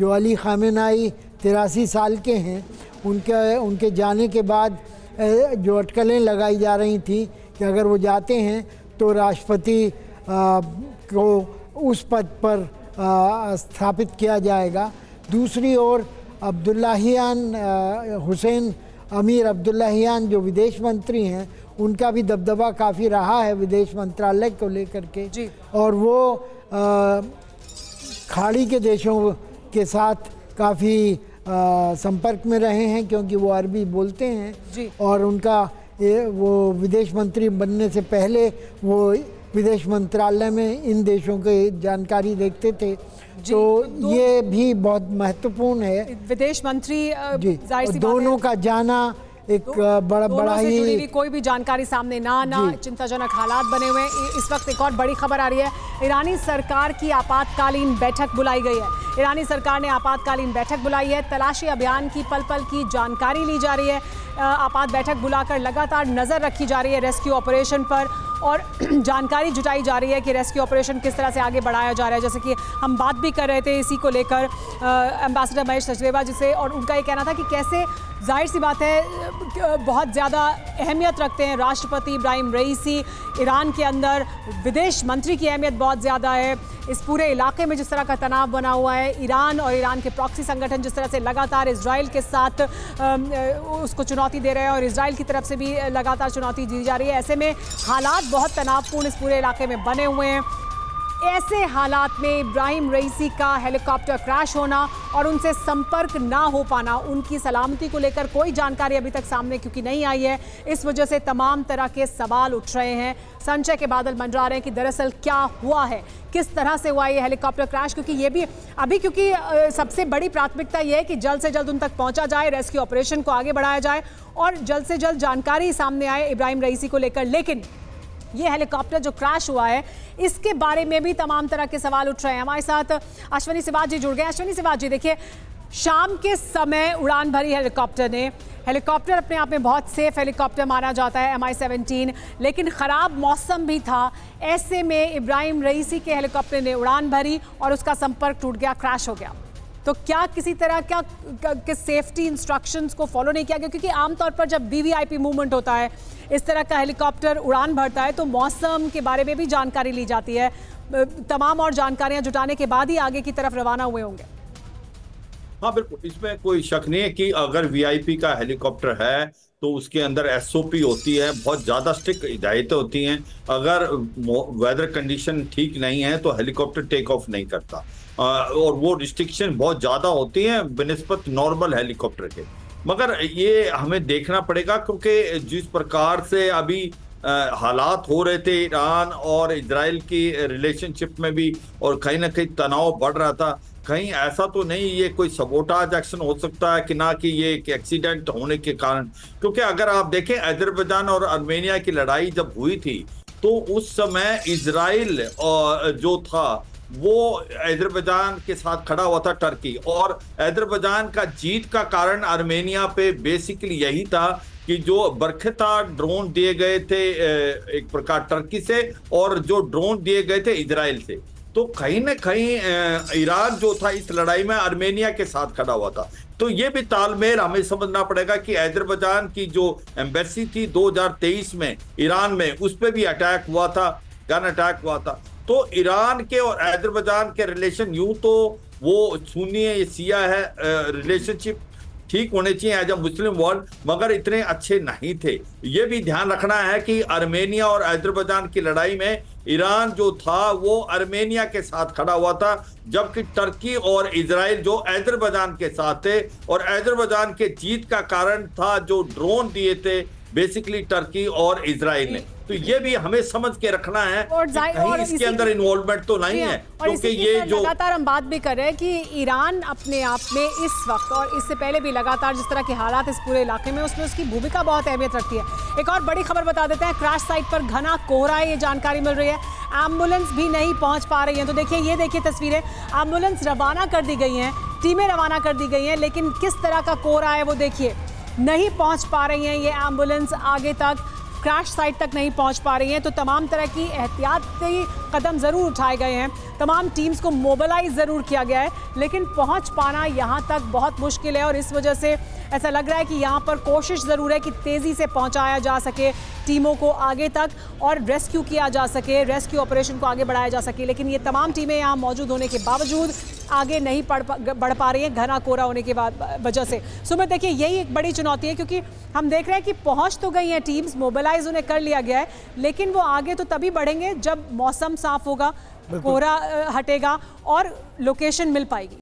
जो अली ख़ामेनाई 83 साल के हैं, उनके जाने के बाद जो अटकलें लगाई जा रही थी कि अगर वो जाते हैं तो राष्ट्रपति को उस पद पर स्थापित किया जाएगा। दूसरी ओर हुसैन अमीर अब्दुल्लाहियान जो विदेश मंत्री हैं, उनका भी दबदबा काफ़ी रहा है विदेश मंत्रालय को लेकर के जी। और वो खाड़ी के देशों के साथ काफ़ी संपर्क में रहे हैं, क्योंकि वो अरबी बोलते हैं जी। और उनका वो विदेश मंत्री बनने से पहले वो विदेश मंत्रालय में इन देशों की जानकारी देखते थे। तो ये भी बहुत महत्वपूर्ण है। विदेश मंत्री जी, दोनों का जाना एक बड़ा ही कोई भी जानकारी सामने ना आना, चिंताजनक हालात बने हुए हैं। इस वक्त एक और बड़ी खबर आ रही है, ईरानी सरकार की आपातकालीन बैठक बुलाई गई है। ईरानी सरकार ने आपातकालीन बैठक बुलाई है, तलाशी अभियान की पल पल की जानकारी ली जा रही है। आपात बैठक बुलाकर लगातार नज़र रखी जा रही है रेस्क्यू ऑपरेशन पर और जानकारी जुटाई जा रही है कि रेस्क्यू ऑपरेशन किस तरह से आगे बढ़ाया जा रहा है। जैसे कि हम बात भी कर रहे थे इसी को लेकर एम्बेसडर महेश सचदेवा जी से, और उनका ये कहना था कि कैसे जाहिर सी बात है बहुत ज़्यादा अहमियत रखते हैं राष्ट्रपति इब्राहिम रईसी ईरान के अंदर, विदेश मंत्री की अहमियत बहुत ज़्यादा है। इस पूरे इलाके में जिस तरह का तनाव बना हुआ है, ईरान और ईरान के प्रॉक्सी संगठन जिस तरह से लगातार इजराइल के साथ उसको चुनौती दे रहे हैं और इजराइल की तरफ से भी लगातार चुनौती दी जा रही है, ऐसे में हालात बहुत तनावपूर्ण इस पूरे इलाके में बने हुए हैं। ऐसे हालात में इब्राहिम रईसी का हेलीकॉप्टर क्रैश होना और उनसे संपर्क ना हो पाना, उनकी सलामती को लेकर कोई जानकारी अभी तक सामने क्योंकि नहीं आई है, इस वजह से तमाम तरह के सवाल उठ रहे हैं। संशय के बादल मंडरा रहे हैं कि दरअसल क्या हुआ है, किस तरह से हुआ ये हेलीकॉप्टर क्रैश, क्योंकि ये भी अभी क्योंकि सबसे बड़ी प्राथमिकता ये है कि जल्द से जल्द उन तक पहुंचा जाए, रेस्क्यू ऑपरेशन को आगे बढ़ाया जाए और जल्द से जल्द जानकारी सामने आए इब्राहिम रईसी को लेकर। लेकिन ये हेलीकॉप्टर जो क्रैश हुआ है इसके बारे में भी तमाम तरह के सवाल उठ रहे हैं। हमारे साथ अश्विनी सिवाज जी जुड़ गए। अश्विनी सिवाज जी, देखिए शाम के समय उड़ान भरी हेलीकॉप्टर ने, हेलीकॉप्टर अपने आप में बहुत सेफ हेलीकॉप्टर माना जाता है MI-17, लेकिन ख़राब मौसम भी था। ऐसे में इब्राहिम रईसी के हेलीकॉप्टर ने उड़ान भरी और उसका संपर्क टूट गया, क्रैश हो गया। तो क्या किसी तरह के सेफ्टी इंस्ट्रक्शंस को फॉलो नहीं किया गया? क्योंकि आमतौर पर जब VVIP मूवमेंट होता है, इस तरह का हेलीकॉप्टर उड़ान भरता है, तो मौसम के बारे में भी जानकारी ली जाती है। तमाम और जानकारियां जुटाने के बाद ही आगे की तरफ रवाना हुए होंगे। हाँ बिल्कुल, इसमें कोई शक नहीं है कि अगर VIP का हेलीकॉप्टर है तो उसके अंदर SOP होती है, बहुत ज़्यादा स्ट्रिक्ट हिदायतें होती हैं। अगर वेदर कंडीशन ठीक नहीं है तो हेलीकॉप्टर टेक ऑफ नहीं करता और वो रिस्ट्रिक्शन बहुत ज़्यादा होती हैं बनिस्बत नॉर्मल हेलीकॉप्टर के। मगर ये हमें देखना पड़ेगा क्योंकि जिस प्रकार से अभी हालात हो रहे थे ईरान और इजराइल की रिलेशनशिप में भी, और कहीं ना कहीं तनाव बढ़ रहा था, कहीं ऐसा तो नहीं ये कोई सबोटाज एक्शन हो सकता है कि ना कि ये एक एक्सीडेंट होने के कारण। क्योंकि अगर आप देखें अजरबैजान और आर्मेनिया की लड़ाई जब हुई थी तो उस समय इजराइल जो था वो अजरबैजान के साथ खड़ा हुआ था टर्की, और अजरबैजान का जीत का कारण आर्मेनिया पे बेसिकली यही था कि जो बरखता ड्रोन दिए गए थे एक प्रकार टर्की से और जो ड्रोन दिए गए थे इजराइल से, तो कहीं ना कहीं ईरान जो था इस लड़ाई में आर्मेनिया के साथ खड़ा हुआ था। तो ये भी तालमेल हमें समझना पड़ेगा कि अजरबैजान की जो एम्बेसी थी 2023 में ईरान में, उस पर भी अटैक हुआ था, गन अटैक हुआ था। तो ईरान के और अजरबैजान के रिलेशन यूं तो वो सुन्नी है, शिया है, रिलेशनशिप ठीक होने चाहिए एज अ मुस्लिम वर्ल्ड, मगर इतने अच्छे नहीं थे। ये भी ध्यान रखना है कि आर्मेनिया और अजरबैजान की लड़ाई में ईरान जो था वो आर्मेनिया के साथ खड़ा हुआ था, जबकि टर्की और इजराइल जो अजरबैजान के साथ थे, और अजरबैजान के जीत का कारण था जो ड्रोन दिए थे बेसिकली टर्की और इजराइल ने। तो ये भी हमें समझ के रखना है कि कहीं इसके अंदर इन्वॉल्वमेंट तो नहीं है, क्योंकि ये जो लगातार हम बात भी कर रहे हैं कि ईरान अपने आप में इस वक्त और इससे पहले भी लगातार जिस तरह के हालात इस पूरे इलाके में, उसमें उसकी भूमिका बहुत अहमियत रखती है। एक और बड़ी खबर बता देते हैं, क्रैश साइट पर घना कोहरा है, ये जानकारी मिल रही है। एम्बुलेंस भी नहीं पहुंच पा रही है। तो देखिए, ये देखिए तस्वीरें, एम्बुलेंस रवाना कर दी गई हैं, टीमें रवाना कर दी गई हैं, लेकिन किस तरह का कोहरा है वो देखिए, नहीं पहुंच पा रही हैं ये एम्बुलेंस आगे तक। क्रैश साइट तक नहीं पहुंच पा रही हैं। तो तमाम तरह की एहतियाती कदम ज़रूर उठाए गए हैं, तमाम टीम्स को मोबिलाइज ज़रूर किया गया है, लेकिन पहुंच पाना यहाँ तक बहुत मुश्किल है। और इस वजह से ऐसा लग रहा है कि यहाँ पर कोशिश ज़रूर है कि तेज़ी से पहुँचाया जा सके टीमों को आगे तक और रेस्क्यू किया जा सके, रेस्क्यू ऑपरेशन को आगे बढ़ाया जा सके। लेकिन ये तमाम टीमें यहाँ मौजूद होने के बावजूद आगे नहीं बढ़ पा रही हैं, घना कोहरा होने की वजह से। सुमित, देखिए यही एक बड़ी चुनौती है, क्योंकि हम देख रहे हैं कि पहुंच तो गई हैं टीम्स, मोबिलाइज उन्हें कर लिया गया है, लेकिन वो आगे तो तभी बढ़ेंगे जब मौसम साफ होगा, कोहरा हटेगा और लोकेशन मिल पाएगी।